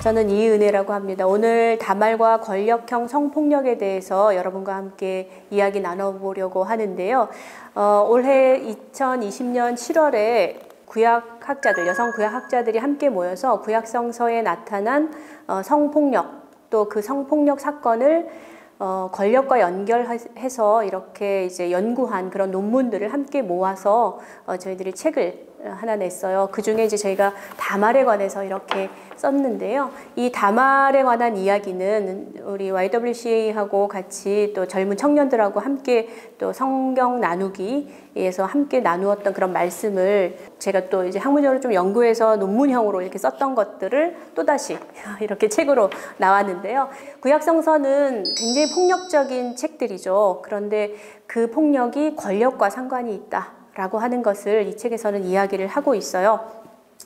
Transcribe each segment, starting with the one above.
저는 이은혜라고 합니다. 오늘 다말과 권력형 성폭력에 대해서 여러분과 함께 이야기 나눠보려고 하는데요. 올해 2020년 7월에 구약학자들, 여성 구약학자들이 함께 모여서 구약성서에 나타난 성폭력, 또 그 성폭력 사건을 권력과 연결해서 이렇게 이제 연구한 그런 논문들을 함께 모아서 저희들이 책을 하나 냈어요. 그 중에 이제 저희가 다말에 관해서 이렇게 썼는데요. 이 다말에 관한 이야기는 우리 YWCA하고 같이 또 젊은 청년들하고 함께 또 성경 나누기에서 함께 나누었던 그런 말씀을 제가 또 이제 학문적으로 좀 연구해서 논문형으로 이렇게 썼던 것들을 또다시 이렇게 책으로 나왔는데요. 구약성서는 굉장히 폭력적인 책들이죠. 그런데 그 폭력이 권력과 상관이 있다 라고 하는 것을 이 책에서는 이야기를 하고 있어요.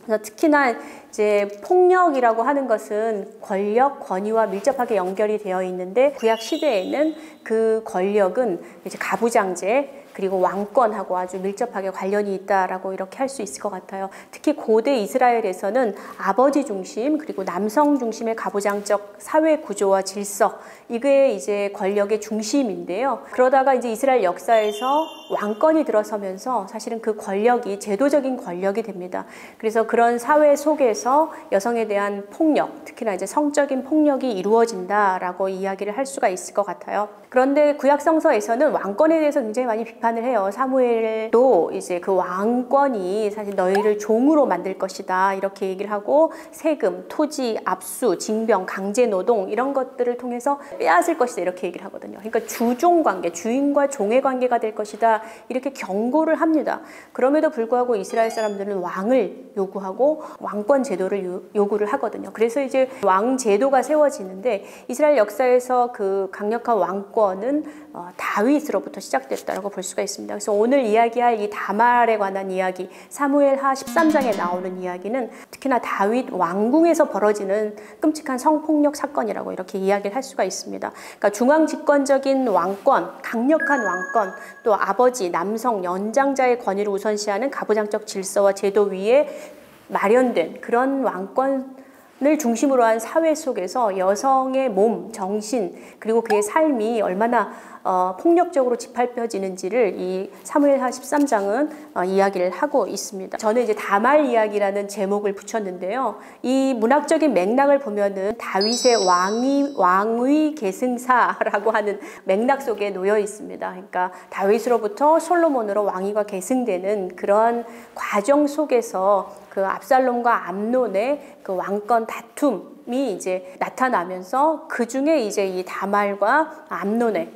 그래서 특히나 이제 폭력이라고 하는 것은 권력, 권위와 밀접하게 연결이 되어 있는데 구약 시대에는 그 권력은 이제 가부장제 그리고 왕권하고 아주 밀접하게 관련이 있다라고 이렇게 할 수 있을 것 같아요. 특히 고대 이스라엘에서는 아버지 중심 그리고 남성 중심의 가부장적 사회 구조와 질서, 이게 이제 권력의 중심인데요. 그러다가 이제 이스라엘 역사에서 왕권이 들어서면서 사실은 그 권력이 제도적인 권력이 됩니다. 그래서 그런 사회 속에서 여성에 대한 폭력, 특히나 이제 성적인 폭력이 이루어진다라고 이야기를 할 수가 있을 것 같아요. 그런데 구약성서에서는 왕권에 대해서 굉장히 많이 비판을 해요. 사무엘도 이제 그 왕권이 사실 너희를 종으로 만들 것이다 이렇게 얘기를 하고, 세금, 토지, 압수, 징병, 강제노동 이런 것들을 통해서 빼앗을 것이다 이렇게 얘기를 하거든요. 그러니까 주종 관계, 주인과 종의 관계가 될 것이다 이렇게 경고를 합니다. 그럼에도 불구하고 이스라엘 사람들은 왕을 요구하고 왕권 제도를 요구를 하거든요. 그래서 이제 왕 제도가 세워지는데 이스라엘 역사에서 그 강력한 왕권은 다윗으로부터 시작됐다고 볼 수가 있습니다. 그래서 오늘 이야기할 이 다말에 관한 이야기, 사무엘하 13장에 나오는 이야기는 특히나 다윗 왕궁에서 벌어지는 끔찍한 성폭력 사건이라고 이렇게 이야기를 할 수가 있습니다. 그러니까 중앙 집권적인 왕권, 강력한 왕권, 또 아버지, 남성, 연장자의 권위를 우선시하는 가부장적 질서와 제도 위에 마련된 그런 왕권을 중심으로 한 사회 속에서 여성의 몸, 정신, 그리고 그의 삶이 얼마나 폭력적으로 짓밟혀지는지를 이 사무엘하 13장은 이야기를 하고 있습니다. 저는 이제 다말 이야기라는 제목을 붙였는데요. 이 문학적인 맥락을 보면은 다윗의 왕위 계승사라고 하는 맥락 속에 놓여 있습니다. 그러니까 다윗으로부터 솔로몬으로 왕위가 계승되는 그런 과정 속에서 그 압살롬과 암논의 그 왕권 다툼이 이제 나타나면서 그 중에 이제 이 다말과 암논의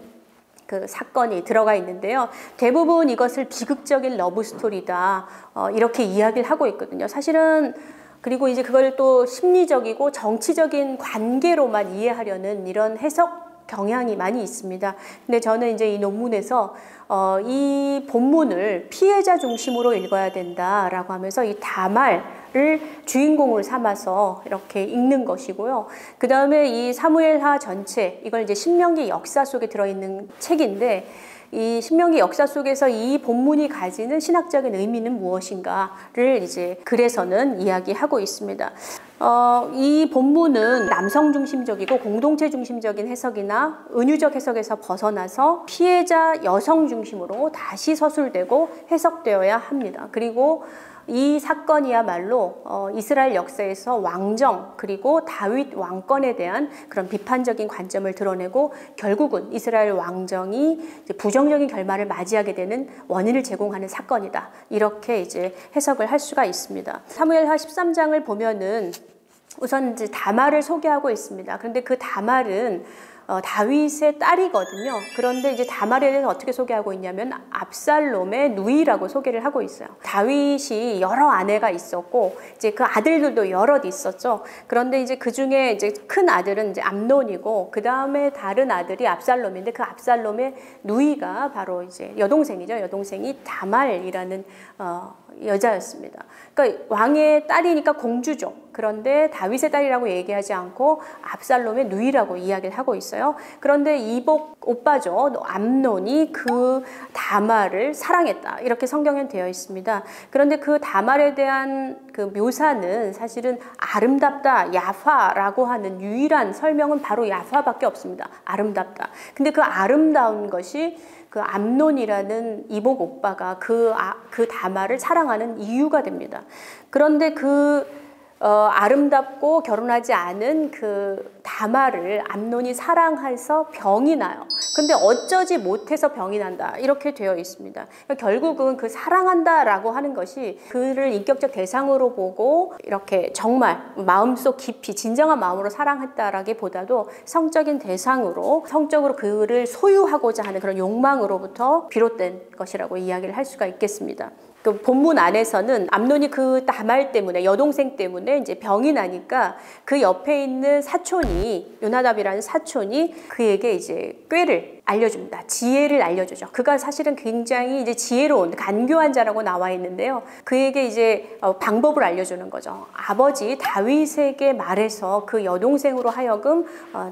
그 사건이 들어가 있는데요. 대부분 이것을 비극적인 러브 스토리다 이렇게 이야기를 하고 있거든요. 사실은 그리고 이제 그걸 또 심리적이고 정치적인 관계로만 이해하려는 이런 해석 경향이 많이 있습니다. 근데 저는 이제 이 논문에서 이 본문을 피해자 중심으로 읽어야 된다라고 하면서 이 다말을 주인공을 삼아서 이렇게 읽는 것이고요. 그 다음에 이 사무엘하 전체, 이걸 이제 신명기 역사 속에 들어있는 책인데, 이 신명기 역사 속에서 이 본문이 가지는 신학적인 의미는 무엇인가를 이제 글에서는 이야기하고 있습니다. 이 본문은 남성 중심적이고 공동체 중심적인 해석이나 은유적 해석에서 벗어나서 피해자 여성 중심으로 다시 서술되고 해석되어야 합니다. 그리고 이 사건이야말로 이스라엘 역사에서 왕정 그리고 다윗 왕권에 대한 그런 비판적인 관점을 드러내고 결국은 이스라엘 왕정이 이제 부정적인 결말을 맞이하게 되는 원인을 제공하는 사건이다. 이렇게 이제 해석을 할 수가 있습니다. 사무엘하 13장을 보면은 우선 이제 다말을 소개하고 있습니다. 그런데 그 다말은 다윗의 딸이거든요. 그런데 이제 다말에 대해서 어떻게 소개하고 있냐면 압살롬의 누이라고 소개를 하고 있어요. 다윗이 여러 아내가 있었고 이제 그 아들들도 여럿 있었죠. 그런데 이제 그 중에 이제 큰 아들은 이제 암논이고 그 다음에 다른 아들이 압살롬인데 그 압살롬의 누이가 바로 이제 여동생이죠. 여동생이 다말이라는 여자였습니다. 그러니까 왕의 딸이니까 공주죠. 그런데 다윗의 딸이라고 얘기하지 않고 압살롬의 누이라고 이야기를 하고 있어요. 그런데 이복 오빠죠. 암논이 그 다말을 사랑했다. 이렇게 성경에 되어 있습니다. 그런데 그 다말에 대한 그 묘사는 사실은 아름답다, 야파라고 하는 유일한 설명은 바로 야파밖에 없습니다. 아름답다. 근데 그 아름다운 것이 그 암논이라는 이복 오빠가 그 다말을 사랑하는 이유가 됩니다. 그런데 아름답고 결혼하지 않은 그 다말을 암논이 사랑해서 병이 나요. 근데 어쩌지 못해서 병이 난다. 이렇게 되어 있습니다. 그러니까 결국은 그 사랑한다라고 하는 것이 그를 인격적 대상으로 보고 이렇게 정말 마음속 깊이 진정한 마음으로 사랑했다라기보다도 성적인 대상으로 성적으로 그를 소유하고자 하는 그런 욕망으로부터 비롯된 것이라고 이야기를 할 수가 있겠습니다. 그 본문 안에서는 암논이 그 다말 때문에 여동생 때문에 이제 병이 나니까 그 옆에 있는 사촌이 요나답이라는 사촌이 그에게 이제 꾀를 알려줍니다. 지혜를 알려주죠. 그가 사실은 굉장히 이제 지혜로운 간교한 자라고 나와 있는데요. 그에게 이제 방법을 알려주는 거죠. 아버지 다윗에게 말해서 그 여동생으로 하여금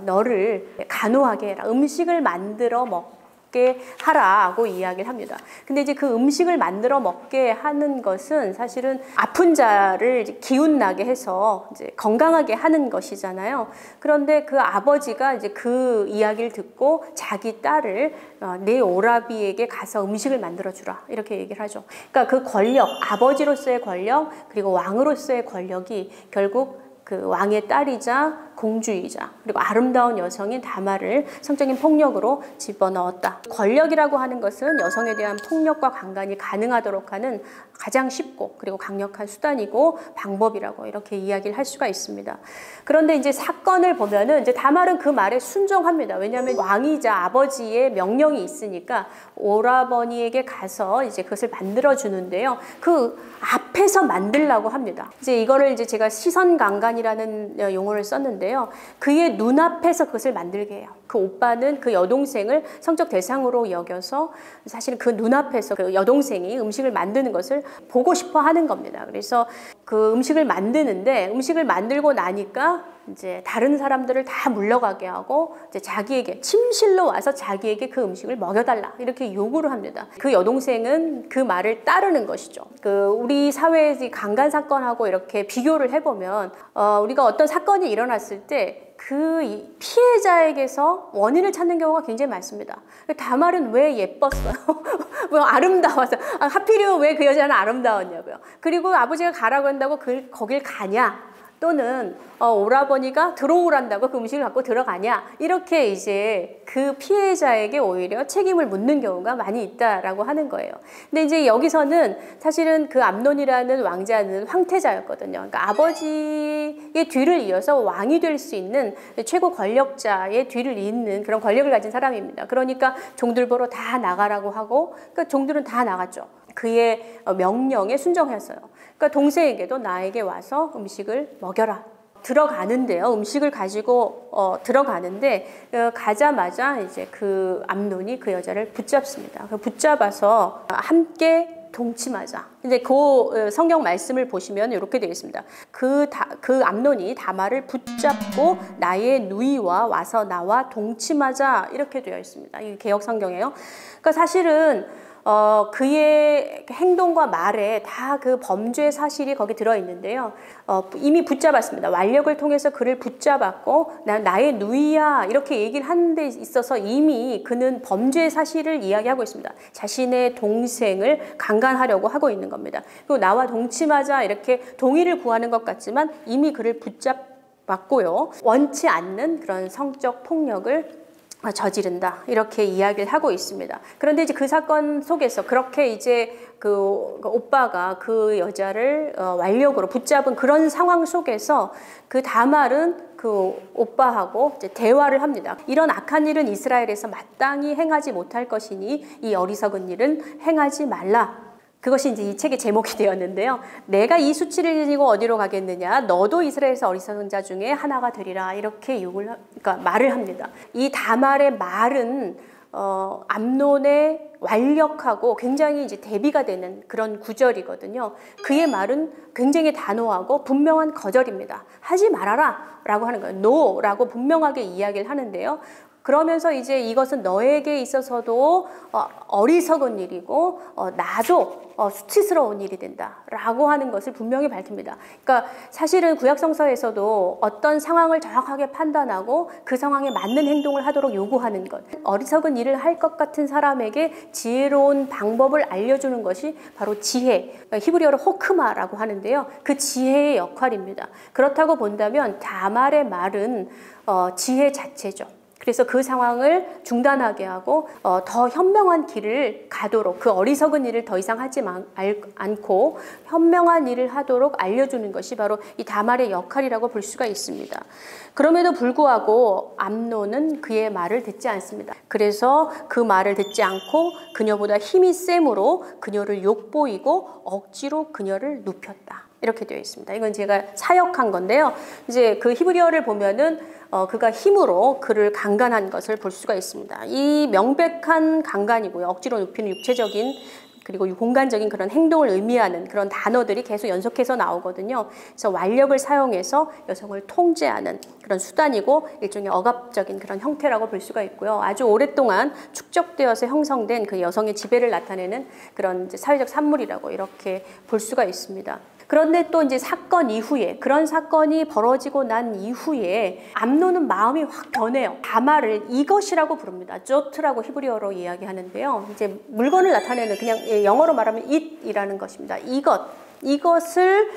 너를 간호하게 해라. 음식을 만들어 먹게 하라고 이야기를 합니다. 근데 이제 그 음식을 만들어 먹게 하는 것은 사실은 아픈 자를 기운나게 해서 이제 건강하게 하는 것이잖아요. 그런데 그 아버지가 이제 그 이야기를 듣고 자기 딸을 내 오라비에게 가서 음식을 만들어 주라 이렇게 얘기를 하죠. 그러니까 그 권력, 아버지로서의 권력 그리고 왕으로서의 권력이 결국 그 왕의 딸이자 공주이자 그리고 아름다운 여성인 다말을 성적인 폭력으로 집어넣었다. 권력이라고 하는 것은 여성에 대한 폭력과 강간이 가능하도록 하는 가장 쉽고 그리고 강력한 수단이고 방법이라고 이렇게 이야기를 할 수가 있습니다. 그런데 이제 사건을 보면은 이제 다말은 그 말에 순종합니다. 왜냐하면 왕이자 아버지의 명령이 있으니까 오라버니에게 가서 이제 그것을 만들어 주는데요. 그 앞에서 만들라고 합니다. 이제 이거를 이제 제가 시선 강간이라는 용어를 썼는데요. 그의 눈앞에서 그것을 만들게 해요. 그 오빠는 그 여동생을 성적 대상으로 여겨서 사실은 그 눈앞에서 그 여동생이 음식을 만드는 것을 보고 싶어 하는 겁니다. 그래서 그 음식을 만드는데 음식을 만들고 나니까 이제 다른 사람들을 다 물러가게 하고 이제 자기에게 침실로 와서 자기에게 그 음식을 먹여달라 이렇게 요구를 합니다. 그 여동생은 그 말을 따르는 것이죠. 그 우리 사회의 강간 사건하고 이렇게 비교를 해보면 우리가 어떤 사건이 일어났을 때 그 피해자에게서 원인을 찾는 경우가 굉장히 많습니다. 다말은 왜 예뻤어요? 왜 아름다워서? 하필이면 왜 그 여자는 아름다웠냐고요. 그리고 아버지가 가라고 한다고 거길 가냐? 또는 오라버니가 들어오란다고 그 음식을 갖고 들어가냐 이렇게 이제 그 피해자에게 오히려 책임을 묻는 경우가 많이 있다라고 하는 거예요. 근데 이제 여기서는 사실은 그 암논이라는 왕자는 황태자였거든요. 그러니까 아버지의 뒤를 이어서 왕이 될 수 있는 최고 권력자의 뒤를 잇는 그런 권력을 가진 사람입니다. 그러니까 종들 보러 다 나가라고 하고 그러니까 종들은 다 나갔죠. 그의 명령에 순종했어요. 그러니까 동생에게도 나에게 와서 음식을 먹여라. 들어가는데요. 음식을 가지고 들어가는데 가자마자 이제 그 암논이 그 여자를 붙잡습니다. 붙잡아서 함께 동침하자. 이제 그 성경 말씀을 보시면 이렇게 되어 있습니다. 그 암논이 다말을 붙잡고 나의 누이와 와서 나와 동침하자 이렇게 되어 있습니다. 이게 개역 성경이에요. 그러니까 사실은 그의 행동과 말에 다 그 범죄 사실이 거기 들어있는데요. 이미 붙잡았습니다. 완력을 통해서 그를 붙잡았고 나의 누이야 이렇게 얘기를 하는 데 있어서 이미 그는 범죄 사실을 이야기하고 있습니다. 자신의 동생을 강간하려고 하고 있는 겁니다. 그리고 나와 동침하자 이렇게 동의를 구하는 것 같지만 이미 그를 붙잡았고요. 원치 않는 그런 성적 폭력을 저지른다 이렇게 이야기를 하고 있습니다. 그런데 이제 그 사건 속에서 그렇게 이제 그 오빠가 그 여자를 완력으로 붙잡은 그런 상황 속에서 그 다말은 그 오빠하고 이제 대화를 합니다. 이런 악한 일은 이스라엘에서 마땅히 행하지 못할 것이니 이 어리석은 일은 행하지 말라. 그것이 이제 이 책의 제목이 되었는데요. 내가 이 수치를 지니고 어디로 가겠느냐? 너도 이스라엘에서 어리석은 자 중에 하나가 되리라. 이렇게 그러니까 말을 합니다. 이 다말의 말은 암논의 완력하고 굉장히 이제 대비가 되는 그런 구절이거든요. 그의 말은 굉장히 단호하고 분명한 거절입니다. 하지 말아라 라고 하는 거예요. No 라고 분명하게 이야기를 하는데요. 그러면서 이제 이것은 너에게 있어서도 어리석은 일이고 나도 수치스러운 일이 된다 라고 하는 것을 분명히 밝힙니다. 그러니까 사실은 구약성서에서도 어떤 상황을 정확하게 판단하고 그 상황에 맞는 행동을 하도록 요구하는 것, 어리석은 일을 할 것 같은 사람에게 지혜로운 방법을 알려주는 것이 바로 지혜, 히브리어로 호크마라고 하는데요. 그 지혜의 역할입니다. 그렇다고 본다면 다말의 말은 지혜 자체죠. 그래서 그 상황을 중단하게 하고 더 현명한 길을 가도록, 그 어리석은 일을 더 이상 하지 않고 현명한 일을 하도록 알려주는 것이 바로 이 다말의 역할이라고 볼 수가 있습니다. 그럼에도 불구하고 암논은 그의 말을 듣지 않습니다. 그래서 그 말을 듣지 않고 그녀보다 힘이 셈으로 그녀를 욕보이고 억지로 그녀를 눕혔다. 이렇게 되어 있습니다. 이건 제가 사역한 건데요. 이제 그 히브리어를 보면은 그가 힘으로 그를 강간한 것을 볼 수가 있습니다. 이 명백한 강간이고요. 억지로 눕히는 육체적인 그리고 공간적인 그런 행동을 의미하는 그런 단어들이 계속 연속해서 나오거든요. 그래서 완력을 사용해서 여성을 통제하는 그런 수단이고 일종의 억압적인 그런 형태라고 볼 수가 있고요. 아주 오랫동안 축적되어서 형성된 그 여성의 지배를 나타내는 그런 이제 사회적 산물이라고 이렇게 볼 수가 있습니다. 그런데 또 이제 사건 이후에, 그런 사건이 벌어지고 난 이후에 암논은 마음이 확 변해요. 다말을 이것이라고 부릅니다. 조트라고 히브리어로 이야기하는데요. 이제 물건을 나타내는, 그냥 영어로 말하면 it이라는 것입니다. 이것을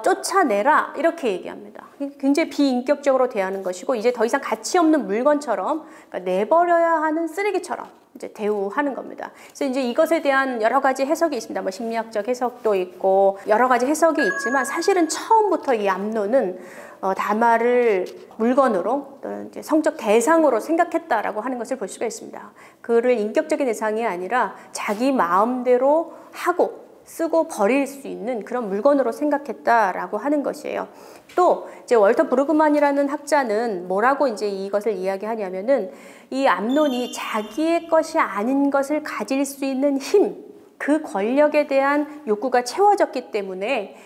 쫓아내라 이렇게 얘기합니다. 굉장히 비인격적으로 대하는 것이고 이제 더 이상 가치 없는 물건처럼, 그러니까 내버려야 하는 쓰레기처럼 이제 대우하는 겁니다. 그래서 이제 이것에 대한 여러 가지 해석이 있습니다. 뭐 심리학적 해석도 있고 여러 가지 해석이 있지만 사실은 처음부터 이 암논은 다말을 물건으로 또는 이제 성적 대상으로 생각했다라고 하는 것을 볼 수가 있습니다. 그를 인격적인 대상이 아니라 자기 마음대로 하고 쓰고 버릴 수 있는 그런 물건으로 생각했다라고 하는 것이에요. 또 이제 월터 브루그만이라는 학자는 뭐라고 이제 이것을 이야기하냐면은 이 암논이 자기의 것이 아닌 것을 가질 수 있는 힘, 그 권력에 대한 욕구가 채워졌기 때문에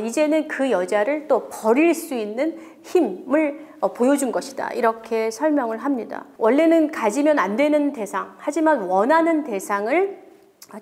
이제는 그 여자를 또 버릴 수 있는 힘을 보여준 것이다. 이렇게 설명을 합니다. 원래는 가지면 안 되는 대상, 하지만 원하는 대상을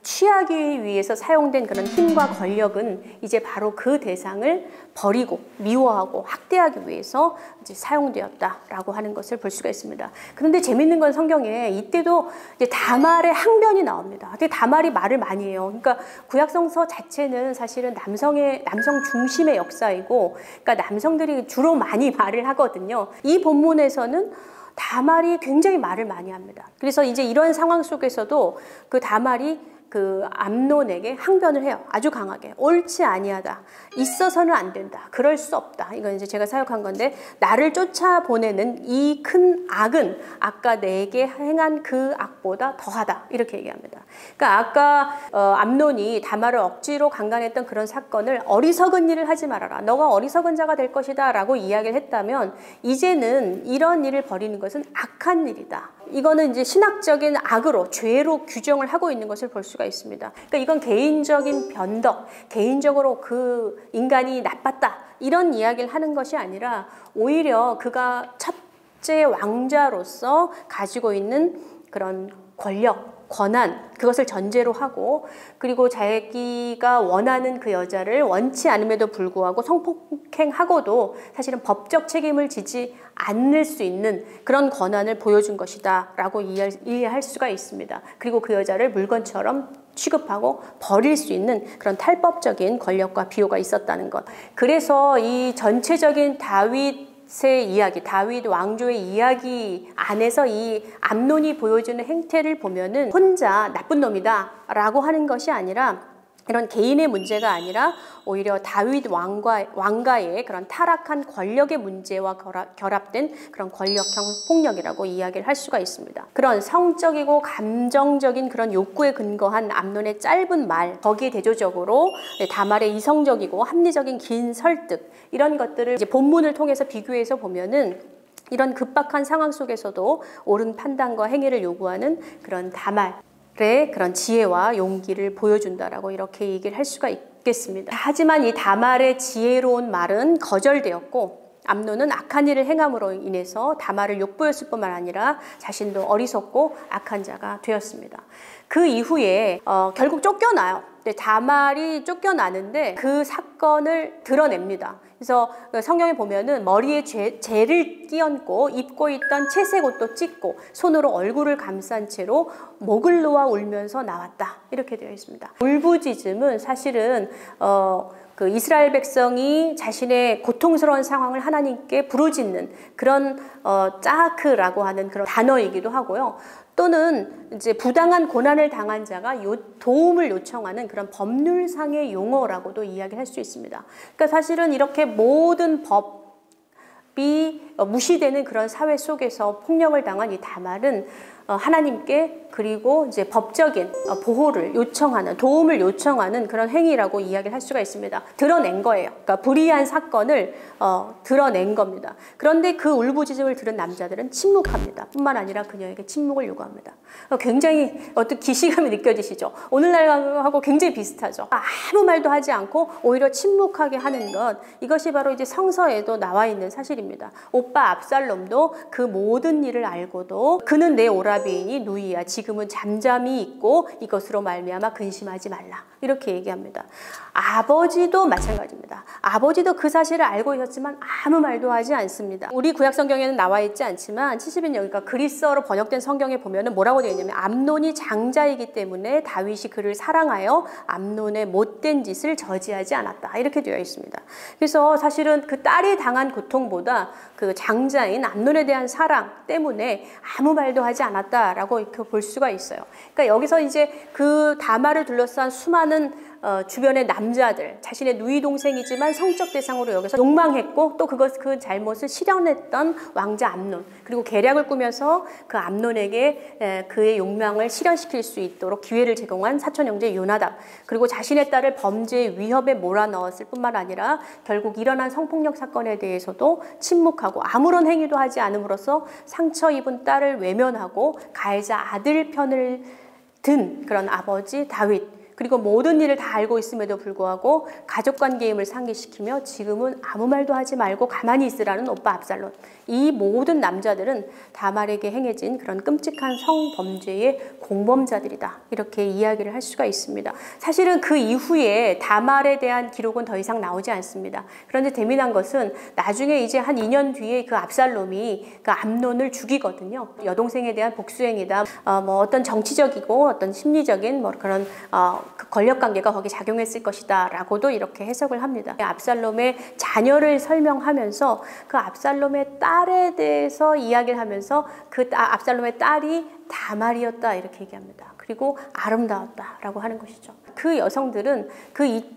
취하기 위해서 사용된 그런 힘과 권력은 이제 바로 그 대상을 버리고 미워하고 학대하기 위해서 이제 사용되었다라고 하는 것을 볼 수가 있습니다. 그런데 재밌는 건 성경에 이때도 이제 다말의 항변이 나옵니다. 근데 다말이 말을 많이 해요. 그러니까 구약성서 자체는 사실은 남성 중심의 역사이고, 그러니까 남성들이 주로 많이 말을 하거든요. 이 본문에서는 다말이 굉장히 말을 많이 합니다. 그래서 이제 이런 상황 속에서도 그 다말이 그 암논에게 항변을 해요. 아주 강하게. 옳지 아니하다. 있어서는 안 된다. 그럴 수 없다. 이건 이제 제가 사역한 건데, 나를 쫓아보내는 이 큰 악은 아까 내게 행한 그 악보다 더하다. 이렇게 얘기합니다. 그러니까 아까 암논이 다말을 억지로 강간했던 그런 사건을 어리석은 일을 하지 말아라. 너가 어리석은 자가 될 것이다. 라고 이야기를 했다면 이제는 이런 일을 벌이는 것은 악한 일이다. 이거는 이제 신학적인 악으로, 죄로 규정을 하고 있는 것을 볼 수가 있습니다. 그러니까 이건 개인적인 변덕, 개인적으로 그 인간이 나빴다 이런 이야기를 하는 것이 아니라 오히려 그가 첫째 왕자로서 가지고 있는 그런 권력, 권한, 그것을 전제로 하고, 그리고 자기가 원하는 그 여자를 원치 않음에도 불구하고 성폭행하고도 사실은 법적 책임을 지지 않을 수 있는 그런 권한을 보여준 것이다 라고 이해할 수가 있습니다. 그리고 그 여자를 물건처럼 취급하고 버릴 수 있는 그런 탈법적인 권력과 비호가 있었다는 것. 그래서 이 전체적인 다윗의 이야기, 다윗 왕조의 이야기 안에서 이 암논이 보여주는 행태를 보면은 혼자 나쁜 놈이다 라고 하는 것이 아니라, 이런 개인의 문제가 아니라 오히려 다윗 왕가의 그런 타락한 권력의 문제와 결합된 그런 권력형 폭력이라고 이야기를 할 수가 있습니다. 그런 성적이고 감정적인 그런 욕구에 근거한 암논의 짧은 말, 거기에 대조적으로 다말의 이성적이고 합리적인 긴 설득, 이런 것들을 이제 본문을 통해서 비교해서 보면은 이런 급박한 상황 속에서도 옳은 판단과 행위를 요구하는 그런 다말의 그런 지혜와 용기를 보여준다라고 이렇게 얘기를 할 수가 있겠습니다. 하지만 이 다말의 지혜로운 말은 거절되었고 암논은 악한 일을 행함으로 인해서 다말을 욕보였을 뿐만 아니라 자신도 어리석고 악한 자가 되었습니다. 그 이후에 결국 쫓겨나요. 다말이 쫓겨나는데 그 사건을 드러냅니다. 그래서 성경에 보면은 머리에 재를 끼얹고 입고 있던 채색 옷도 찢고 손으로 얼굴을 감싼 채로 목을 놓아 울면서 나왔다. 이렇게 되어 있습니다. 울부짖음은 사실은 그 이스라엘 백성이 자신의 고통스러운 상황을 하나님께 부르짖는 그런 짜크라고 하는 그런 단어이기도 하고요. 또는 이제 부당한 고난을 당한 자가 도움을 요청하는 그런 법률상의 용어라고도 이야기를 할 수 있습니다. 그러니까 사실은 이렇게 모든 법이 무시되는 그런 사회 속에서 폭력을 당한 이 다말은 하나님께 그리고 이제 법적인 보호를 요청하는, 도움을 요청하는 그런 행위라고 이야기를 할 수가 있습니다. 드러낸 거예요. 그러니까 불의한 사건을 드러낸 겁니다. 그런데 그 울부짖음을 들은 남자들은 침묵합니다. 뿐만 아니라 그녀에게 침묵을 요구합니다. 굉장히 어떤 기시감이 느껴지시죠? 오늘날하고 굉장히 비슷하죠. 아무 말도 하지 않고 오히려 침묵하게 하는 것, 이것이 바로 이제 성서에도 나와 있는 사실입니다. 오빠 압살롬도 그 모든 일을 알고도 그는 내 오라비이니 누이야, 지금은 잠잠히 있고 이것으로 말미암아 근심하지 말라, 이렇게 얘기합니다. 아버지도 마찬가지입니다. 아버지도 그 사실을 알고 있었지만 아무 말도 하지 않습니다. 우리 구약 성경에는 나와 있지 않지만 70인 그러니까 그리스어로 번역된 성경에 보면은 뭐라고 되어 있냐면 암논이 장자이기 때문에 다윗이 그를 사랑하여 암논의 못된 짓을 저지하지 않았다, 이렇게 되어 있습니다. 그래서 사실은 그 딸이 당한 고통보다 그 장자인 암논에 대한 사랑 때문에 아무 말도 하지 않았다라고 이렇게 볼 수가 있어요. 그러니까 여기서 이제 그 다말을 둘러싼 수많은 주변의 남자들, 자신의 누이 동생이지만 성적 대상으로 여기서 욕망했고 또 그 잘못을 실현했던 왕자 암논, 그리고 계략을 꾸며서 그 암논에게 그의 욕망을 실현시킬 수 있도록 기회를 제공한 사촌 형제 요나답, 그리고 자신의 딸을 범죄의 위협에 몰아넣었을 뿐만 아니라 결국 일어난 성폭력 사건에 대해서도 침묵하고 아무런 행위도 하지 않음으로써 상처 입은 딸을 외면하고 가해자 아들 편을 든 그런 아버지 다윗, 그리고 모든 일을 다 알고 있음에도 불구하고 가족관계임을 상기시키며 지금은 아무 말도 하지 말고 가만히 있으라는 오빠 압살롬, 이 모든 남자들은 다말에게 행해진 그런 끔찍한 성범죄의 공범자들이다, 이렇게 이야기를 할 수가 있습니다. 사실은 그 이후에 다말에 대한 기록은 더 이상 나오지 않습니다. 그런데 재미난 것은 나중에 이제 한 2년 뒤에 그 압살롬이 그 암논을 죽이거든요. 여동생에 대한 복수행위다, 뭐 어떤 정치적이고 어떤 심리적인 뭐 그런 그 권력관계가 거기 작용했을 것이다 라고도 이렇게 해석을 합니다. 압살롬의 자녀를 설명하면서 그 압살롬의 딸에 대해서 이야기를 하면서 그 압살롬의 딸이 다말이었다, 이렇게 얘기합니다. 그리고 아름다웠다라고 하는 것이죠. 그 여성들은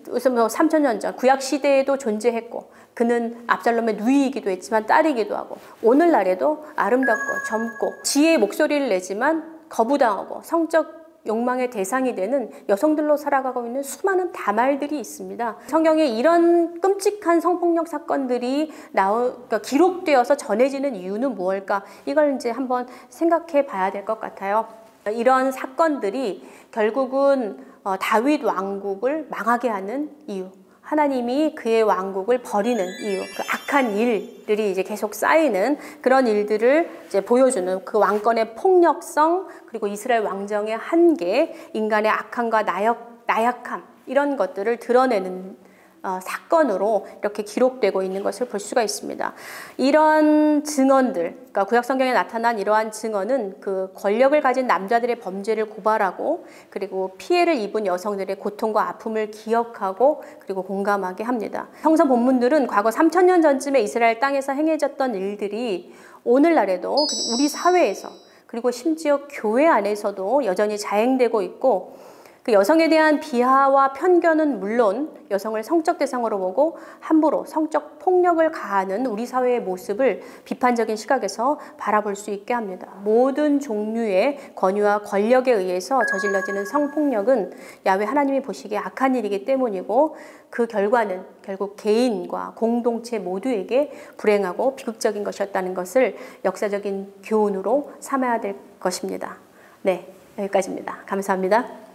우선 3000년 전 구약 시대에도 존재했고 그는 압살롬의 누이이기도 했지만 딸이기도 하고 오늘날에도 아름답고 젊고 지혜의 목소리를 내지만 거부당하고 성적 욕망의 대상이 되는 여성들로 살아가고 있는 수많은 다말들이 있습니다. 성경에 이런 끔찍한 성폭력 사건들이 그러니까 기록되어서 전해지는 이유는 무엇일까? 이걸 이제 한번 생각해 봐야 될 것 같아요. 이런 사건들이 결국은 다윗 왕국을 망하게 하는 이유, 하나님이 그의 왕국을 버리는 이유, 그 악한 일들이 이제 계속 쌓이는 그런 일들을 이제 보여주는 그 왕권의 폭력성, 그리고 이스라엘 왕정의 한계, 인간의 악함과 나약함, 이런 것들을 드러내는 사건으로 이렇게 기록되고 있는 것을 볼 수가 있습니다. 이런 증언들, 그러니까 구약 성경에 나타난 이러한 증언은 그 권력을 가진 남자들의 범죄를 고발하고 그리고 피해를 입은 여성들의 고통과 아픔을 기억하고 그리고 공감하게 합니다. 성서 본문들은 과거 3000년 전쯤에 이스라엘 땅에서 행해졌던 일들이 오늘날에도 우리 사회에서 그리고 심지어 교회 안에서도 여전히 자행되고 있고, 그 여성에 대한 비하와 편견은 물론 여성을 성적 대상으로 보고 함부로 성적 폭력을 가하는 우리 사회의 모습을 비판적인 시각에서 바라볼 수 있게 합니다. 모든 종류의 권위와 권력에 의해서 저질러지는 성폭력은 야훼 하나님이 보시기에 악한 일이기 때문이고 그 결과는 결국 개인과 공동체 모두에게 불행하고 비극적인 것이었다는 것을 역사적인 교훈으로 삼아야 될 것입니다. 네, 여기까지입니다. 감사합니다.